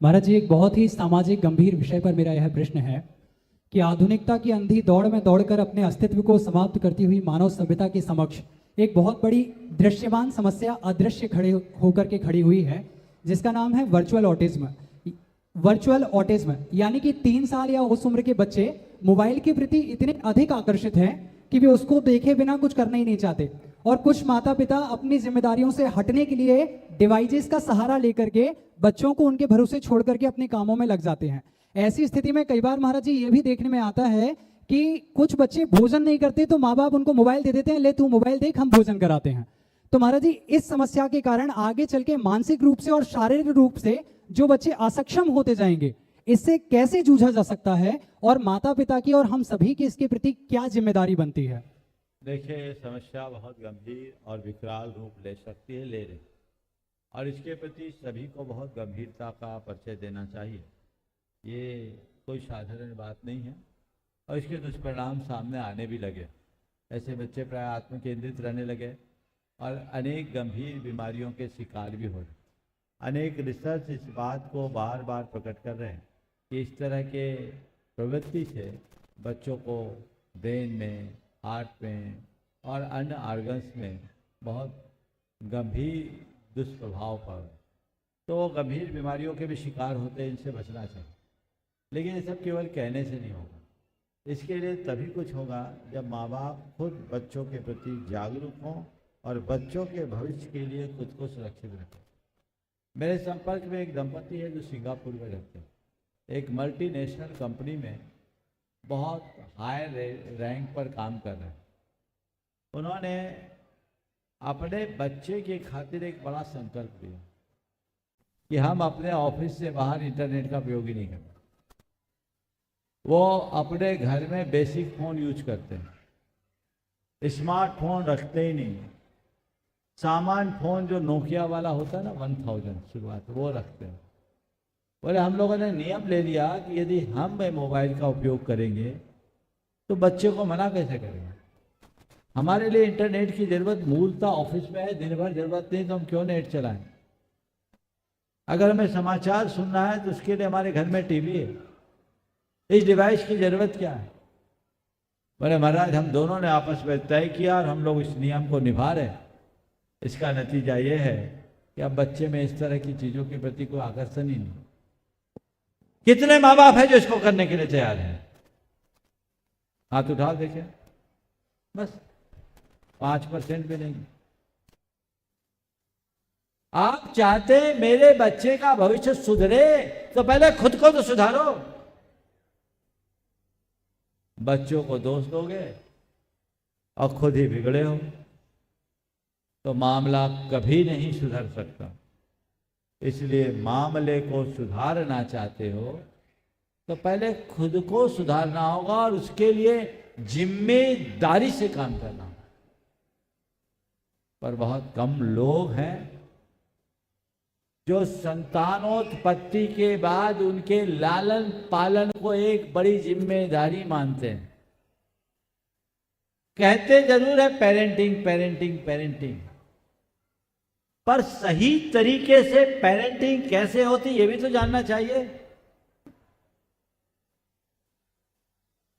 महाराज जी, एक बहुत ही सामाजिक गंभीर विषय पर मेरा यह प्रश्न है कि आधुनिकता की अंधी दौड़ में दौड़कर अपने अस्तित्व को समाप्त करती हुई मानव सभ्यता के समक्ष एक बहुत बड़ी दृश्यमान समस्या अदृश्य खड़े होकर के खड़ी हुई है, जिसका नाम है वर्चुअल ऑटिज्म। वर्चुअल ऑटिज्म यानी कि 3 साल या उस उम्र के बच्चे मोबाइल के प्रति इतने अधिक आकर्षित हैं कि वे उसको देखे बिना कुछ करना ही नहीं चाहते, और कुछ माता पिता अपनी जिम्मेदारियों से हटने के लिए डिवाइसेस का सहारा लेकर के बच्चों को उनके भरोसे छोड़ करके अपने कामों में लग जाते हैं। ऐसी स्थिति में कई बार महाराज जी ये भी देखने में आता है कि कुछ बच्चे भोजन नहीं करते तो माँ बाप उनको मोबाइल दे देते हैं, ले तू मोबाइल देख, हम भोजन कराते हैं। तो महाराज जी, इस समस्या के कारण आगे चल के मानसिक रूप से और शारीरिक रूप से जो बच्चे असक्षम होते जाएंगे, इससे कैसे जूझा जा सकता है और माता पिता की और हम सभी की इसके प्रति क्या जिम्मेदारी बनती है? देखिए, ये समस्या बहुत गंभीर और विकराल रूप ले सकती है, ले रही, और इसके प्रति सभी को बहुत गंभीरता का परिचय देना चाहिए। ये कोई साधारण बात नहीं है और इसके दुष्परिणाम सामने आने भी लगे। ऐसे बच्चे प्राय आत्म केंद्रित रहने लगे और अनेक गंभीर बीमारियों के शिकार भी हो रहे। अनेक रिसर्च इस बात को बार बार प्रकट कर रहे हैं कि इस तरह के प्रवृत्ति से बच्चों को ब्रेन में, हार्ट में और अन्य ऑर्गन्स में बहुत गंभीर दुष्प्रभाव पड़ रहे। तो गंभीर बीमारियों के भी शिकार होते हैं, इनसे बचना चाहिए। लेकिन ये सब केवल कहने से नहीं होगा, इसके लिए तभी कुछ होगा जब माँ बाप खुद बच्चों के प्रति जागरूक हों और बच्चों के भविष्य के लिए खुद को सुरक्षित रखें। मेरे संपर्क में एक दंपति है जो सिंगापुर में रहते हैं। एक मल्टीनेशनल कंपनी में बहुत हाई रैंक पर काम कर रहे हैं। उन्होंने अपने बच्चे के खातिर एक बड़ा संकल्प लिया कि हम अपने ऑफिस से बाहर इंटरनेट का उपयोग ही नहीं करते। वो अपने घर में बेसिक फ़ोन यूज करते हैं, स्मार्टफोन रखते ही नहीं। सामान फ़ोन जो नोकिया वाला होता है ना, 1000 शुरुआत, वो रखते हैं। बोले हम लोगों ने नियम ले लिया कि यदि हम मोबाइल का उपयोग करेंगे तो बच्चे को मना कैसे करेंगे। हमारे लिए इंटरनेट की ज़रूरत मूलतः ऑफिस में है, दिन भर ज़रूरत नहीं तो हम क्यों नेट चलाएं। अगर हमें समाचार सुनना है तो उसके लिए हमारे घर में टीवी है, इस डिवाइस की ज़रूरत क्या है। बोले महाराज, हम दोनों ने आपस में तय किया और हम लोग इस नियम को निभा रहे हैं। इसका नतीजा ये है कि अब बच्चे में इस तरह की चीज़ों के प्रति कोई आकर्षण ही नहीं। कितने माँ बाप हैं जो इसको करने के लिए तैयार हैं? हाथ उठा देखें, बस 5% भी नहीं। आप चाहते हैं मेरे बच्चे का भविष्य सुधरे तो पहले खुद को तो सुधारो। बच्चों को दोष दोगे और खुद ही बिगड़े हो तो मामला कभी नहीं सुधर सकता। इसलिए मामले को सुधारना चाहते हो तो पहले खुद को सुधारना होगा और उसके लिए जिम्मेदारी से काम करना होगा। पर बहुत कम लोग हैं जो संतानोत्पत्ति के बाद उनके लालन पालन को एक बड़ी जिम्मेदारी मानते हैं। कहते जरूर है पेरेंटिंग पेरेंटिंग पेरेंटिंग, पर सही तरीके से पेरेंटिंग कैसे होती ये भी तो जानना चाहिए।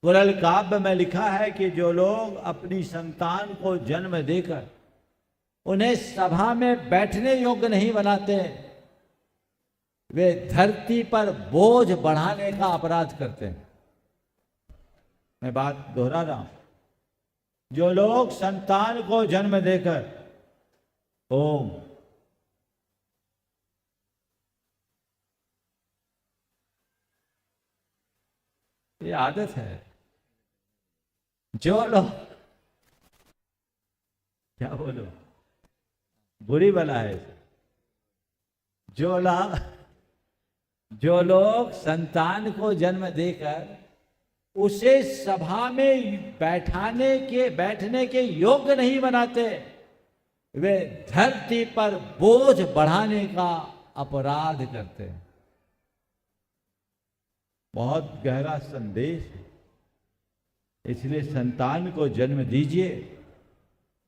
कुरल काव्य में लिखा है कि जो लोग अपनी संतान को जन्म देकर उन्हें सभा में बैठने योग्य नहीं बनाते, वे धरती पर बोझ बढ़ाने का अपराध करते हैं। मैं बात दोहरा रहा हूं, जो लोग संतान को जन्म देकर ओम ये आदत है, जो लोग क्या बोलो बुरी बला है, जो लोग संतान को जन्म देकर उसे सभा में बैठने के योग्य नहीं बनाते, वे धरती पर बोझ बढ़ाने का अपराध करते हैं। बहुत गहरा संदेश है। इसलिए संतान को जन्म दीजिए,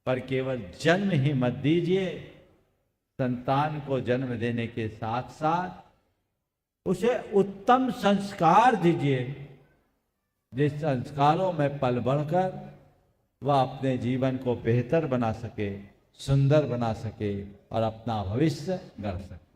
पर केवल जन्म ही मत दीजिए, संतान को जन्म देने के साथ साथ उसे उत्तम संस्कार दीजिए, जिस संस्कारों में पल बढ़कर वह अपने जीवन को बेहतर बना सके, सुंदर बना सके और अपना भविष्य गढ़ सके।